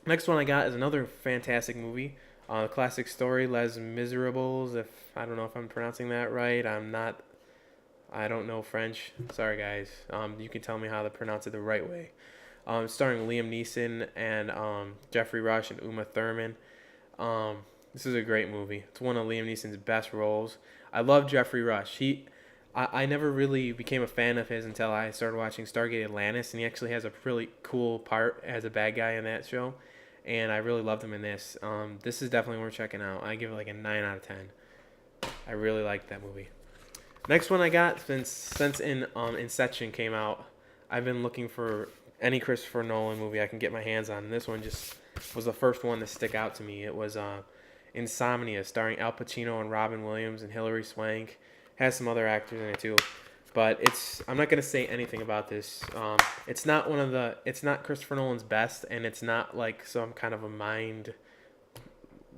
Next one I got is another fantastic movie. Classic story, Les Miserables. If I don't know if I'm pronouncing that right, I'm not. I don't know French. Sorry, guys. You can tell me how to pronounce it the right way. Starring Liam Neeson and Jeffrey Rush and Uma Thurman. Um, this is a great movie. It's one of Liam Neeson's best roles. I love Jeffrey Rush. I never really became a fan of his until I started watching Stargate Atlantis, and he actually has a really cool part as a bad guy in that show, and I really loved him in this. This is definitely worth checking out. I give it like a 9 out of 10. I really like that movie. Next one I got since Inception came out, I've been looking for any Christopher Nolan movie I can get my hands on. And this one just was the first one to stick out to me. It was Insomnia, starring Al Pacino and Robin Williams and Hilary Swank. Has some other actors in it too, but I'm not gonna say anything about this. It's not Christopher Nolan's best, and it's not like some kind of a mind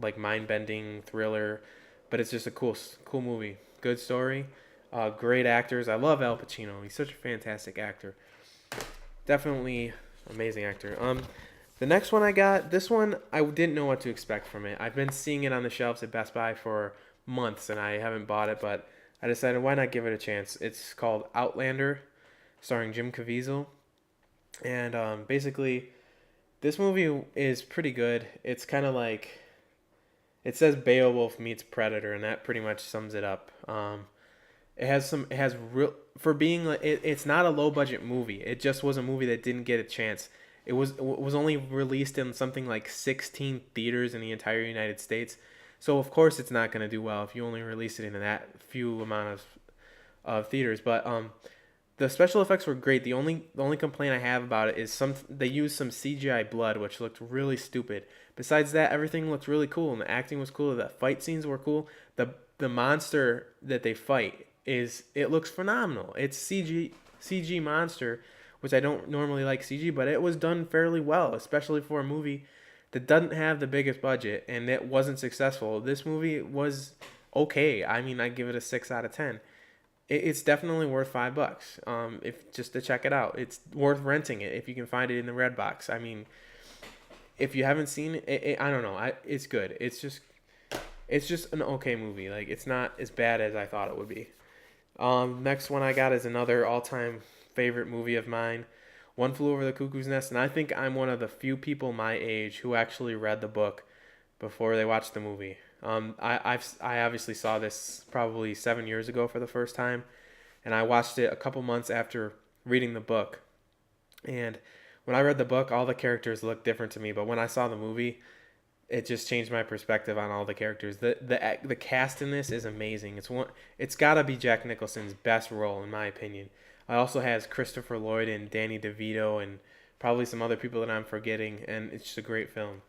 bending thriller, but it's just a cool movie. Good story, great actors. I love Al Pacino. He's such a fantastic actor. Definitely amazing actor. The next one I got, this one I didn't know what to expect from it. I've been seeing it on the shelves at Best Buy for months, and I haven't bought it, but I decided why not give it a chance. It's called Outlander, starring Jim Caviezel, and basically this movie is pretty good. It's kind of like it says Beowulf meets Predator, and that pretty much sums it up. It has real for being like it's not a low budget movie. It just was a movie that didn't get a chance. It was only released in something like 16 theaters in the entire United States. So of course it's not going to do well if you only release it in that few amount of theaters. But the special effects were great. The only complaint I have about it is they used some CGI blood, which looked really stupid. Besides that, everything looked really cool, and the acting was cool. The fight scenes were cool. The monster that they fight it looks phenomenal. It's CG monster, which I don't normally like CG, but it was done fairly well, especially for a movie that doesn't have the biggest budget and that wasn't successful. This movie was okay. I mean, I give it a 6 out of 10. It's definitely worth $5. If just to check it out, it's worth renting it if you can find it in the Red Box. I mean, if you haven't seen it, I don't know. It's good. It's just an okay movie. Like it's not as bad as I thought it would be. Next one I got is another all-time favorite movie of mine, One Flew Over the Cuckoo's Nest, and I think I'm one of the few people my age who actually read the book before they watched the movie. I obviously saw this probably 7 years ago for the first time, and I watched it a couple months after reading the book. And when I read the book, all the characters looked different to me, but when I saw the movie, it just changed my perspective on all the characters. The cast in this is amazing. It's got to be Jack Nicholson's best role in my opinion. It also has Christopher Lloyd and Danny DeVito and probably some other people that I'm forgetting, and it's just a great film.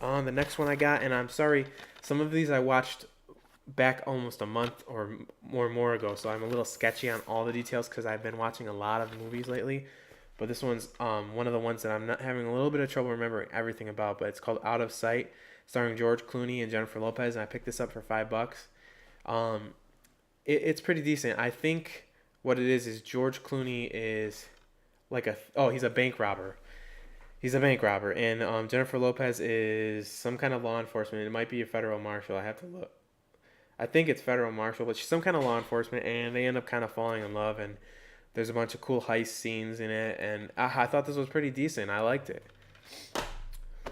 The next one I got, and I'm sorry, some of these I watched back almost a month or more ago, so I'm a little sketchy on all the details because I've been watching a lot of movies lately. But this one's one of the ones that I'm not having a little bit of trouble remembering everything about. But it's called Out of Sight, starring George Clooney and Jennifer Lopez, and I picked this up for $5. Um, it's pretty decent. I think what it is George Clooney is like he's a bank robber. He's a bank robber, and Jennifer Lopez is some kind of law enforcement. It might be a federal marshal. I have to look. I think it's federal marshal, but she's some kind of law enforcement, and they end up kind of falling in love, and there's a bunch of cool heist scenes in it, and I thought this was pretty decent. I liked it.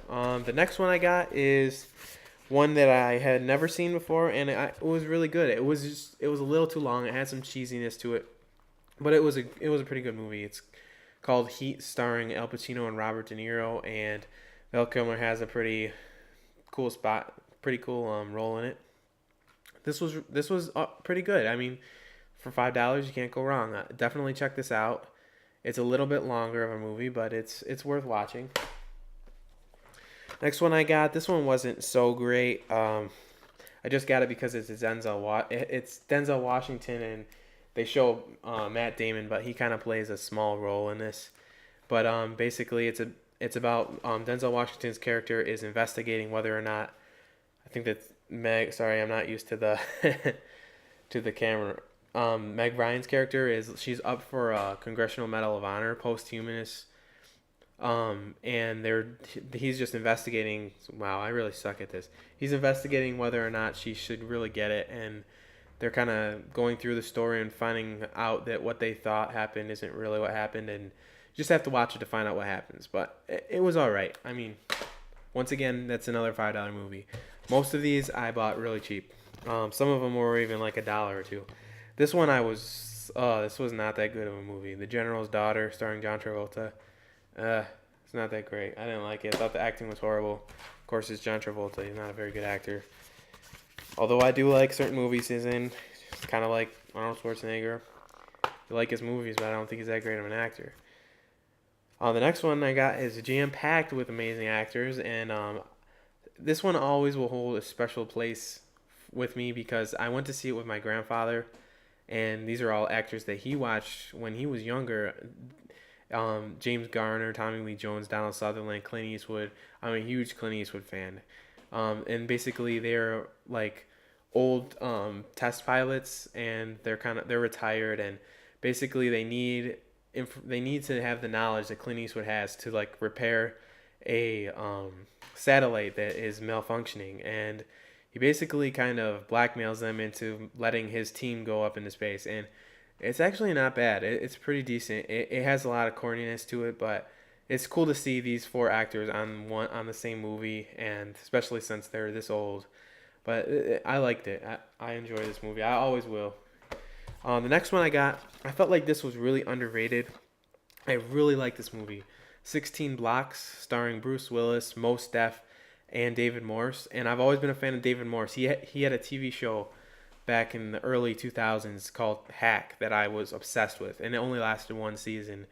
The next one I got is one that I had never seen before, and it was really good. It was a little too long. It had some cheesiness to it, but it was a pretty good movie. It's called Heat, starring Al Pacino and Robert De Niro, and Val Kilmer has a pretty cool role in it. This was pretty good. I mean, for $5 you can't go wrong. Definitely check this out. It's a little bit longer of a movie, but it's worth watching. Next one I got. This one wasn't so great. I just got it because it's Denzel Washington, and they show Matt Damon, but he kind of plays a small role in this. But basically, it's about Denzel Washington's character is investigating whether or not I think that Meg. Sorry, I'm not used to the to the camera. Meg Ryan's character she's up for a Congressional Medal of Honor posthumous And he's just investigating. Wow, I really suck at this. He's investigating whether or not she should really get it, and they're kind of going through the story and finding out that what they thought happened isn't really what happened, and you just have to watch it to find out what happens. But it was all right. I mean, once again, that's another $5 movie. Most of these I bought really cheap. Some of them were even like $1 or $2. This one this was not that good of a movie. The General's Daughter, starring John Travolta. It's not that great. I didn't like it. I thought the acting was horrible. Of course, it's John Travolta. He's not a very good actor. Although I do like certain movies he's in. It's kind of like Arnold Schwarzenegger. I like his movies, but I don't think he's that great of an actor. The next one I got is jam-packed with amazing actors, and this one always will hold a special place with me because I went to see it with my grandfather, and these are all actors that he watched when he was younger. James Garner, Tommy Lee Jones, Donald Sutherland, Clint Eastwood. I'm a huge Clint Eastwood fan. And basically they're like old test pilots, and they're retired, and basically they need to have the knowledge that Clint Eastwood has to like repair a satellite that is malfunctioning, and he basically kind of blackmails them into letting his team go up into space, and it's actually not bad. It's pretty decent. It has a lot of corniness to it, but it's cool to see these 4 actors on the same movie, and especially since they're this old. But I liked it. I enjoy this movie. I always will. The next one I felt like this was really underrated. I really like this movie. 16 Blocks, starring Bruce Willis, Mos Def, and David Morse. And I've always been a fan of David Morse. He had a TV show back in the early 2000s called Hack that I was obsessed with, and it only lasted 1 season.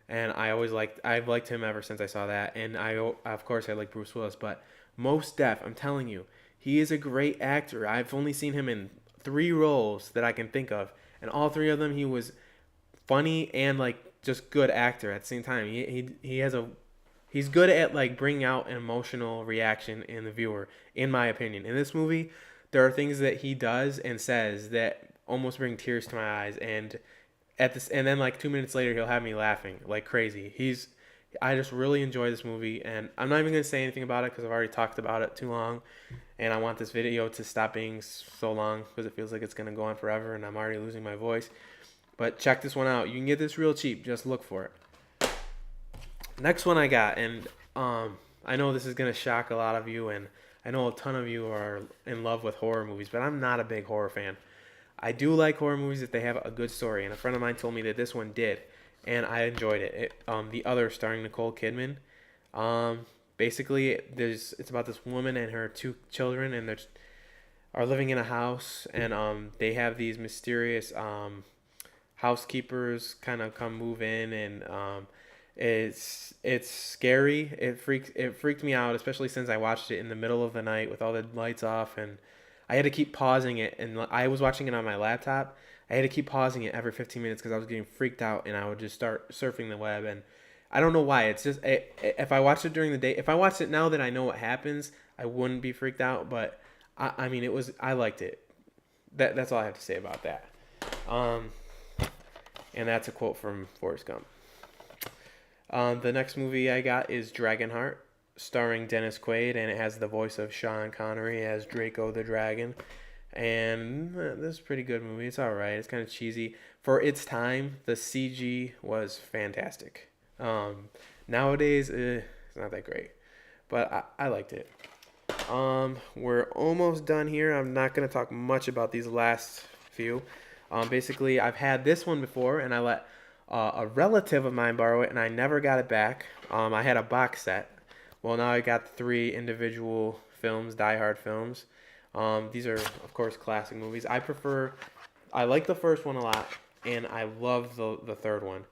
And I've liked him ever since I saw that. And of course I like Bruce Willis, but Mos Def, I'm telling you, he is a great actor. I've only seen him in 3 roles that I can think of, and all 3 of them he was funny and like just good actor at the same time. He's good at like bringing out an emotional reaction in the viewer, in my opinion. In this movie, there are things that he does and says that almost bring tears to my eyes, and then like 2 minutes later he'll have me laughing like crazy. I just really enjoy this movie, and I'm not even gonna say anything about it because I've already talked about it too long, and I want this video to stop being so long because it feels like it's gonna go on forever, and I'm already losing my voice. But check this one out. You can get this real cheap. Just look for it. Next one I got, and I know this is gonna shock a lot of you, and I know a ton of you are in love with horror movies, but I'm not a big horror fan. I do like horror movies if they have a good story, and a friend of mine told me that this one did, and I enjoyed it. The Other, starring Nicole Kidman. Basically, it's about this woman and her 2 children, and they are living in a house, and they have these mysterious housekeepers kind of come move in, and it's scary. It freaked me out, especially since I watched it in the middle of the night with all the lights off, and I had to keep pausing it, and I was watching it on my laptop. I had to keep pausing it every 15 minutes because I was getting freaked out, and I would just start surfing the web, and I don't know why. It's just if I watched it during the day, if I watched it now that I know what happens, I wouldn't be freaked out. But I mean, I liked it. That's all I have to say about that. And that's a quote from Forrest Gump. The next movie I got is Dragonheart, starring Dennis Quaid, and it has the voice of Sean Connery as Draco the Dragon. And this is a pretty good movie. It's all right. It's kind of cheesy. For its time, the CG was fantastic. Nowadays, it's not that great. But I liked it. We're almost done here. I'm not going to talk much about these last few. Basically, I've had this one before, and I let a relative of mine borrow it, and I never got it back. I had a box set. Well, now I got 3 individual films, Die Hard films. These are, of course, classic movies. I like the first one a lot, and I love the third one.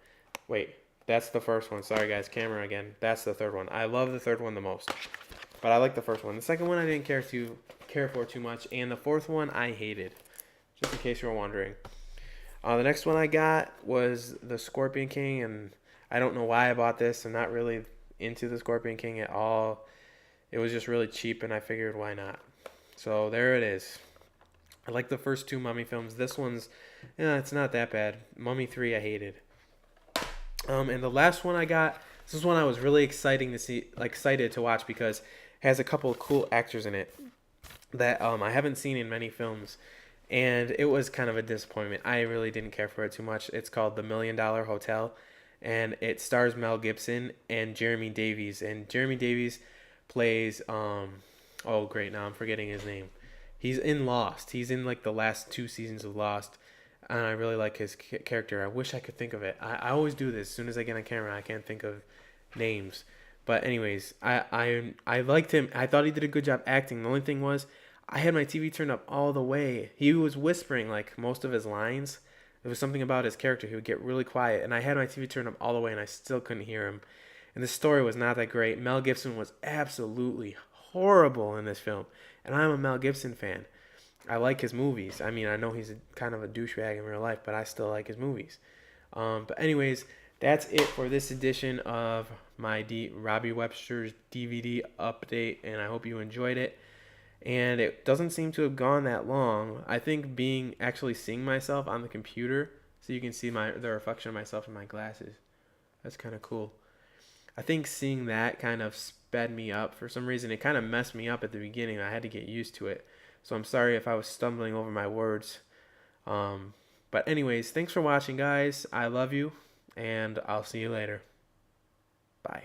Wait, that's the first one. Sorry, guys, camera again. That's the third one. I love the third one the most, but I like the first one. The second one I didn't care for too much, and the fourth one I hated, just in case you were wondering. The next one I got was The Scorpion King, and I don't know why I bought this. I'm not really into The Scorpion King at all. It was just really cheap, and I figured why not. So there it is. I like the first 2 Mummy films. This one's, it's not that bad. Mummy 3 I hated. And the last one I got, This is one I was really excited to watch because it has a couple of cool actors in it that I haven't seen in many films, and it was kind of a disappointment. I really didn't care for it too much. It's called The $1,000,000 Hotel, and it stars Mel Gibson and Jeremy Davies. And Jeremy Davies plays oh great, now I'm forgetting his name. He's in Lost. He's in like the last 2 seasons of Lost, and I really like his character. I wish I could think of it. I always do this. As soon as I get on camera, I can't think of names. But anyways, I liked him. I thought he did a good job acting. The only thing was, I had my TV turned up all the way. He was whispering like most of his lines. There was something about his character. He would get really quiet, and I had my TV turned up all the way, and I still couldn't hear him. And the story was not that great. Mel Gibson was absolutely horrible in this film, and I'm a Mel Gibson fan. I like his movies. I mean, I know he's kind of a douchebag in real life, but I still like his movies. But anyways, that's it for this edition of my Robbie Webster's DVD update, and I hope you enjoyed it. And it doesn't seem to have gone that long. I think actually seeing myself on the computer, so you can see the reflection of myself in my glasses. That's kind of cool. I think seeing that kind of sped me up. For some reason, it kind of messed me up at the beginning. I had to get used to it. So I'm sorry if I was stumbling over my words. But anyways, thanks for watching, guys. I love you, and I'll see you later. Bye.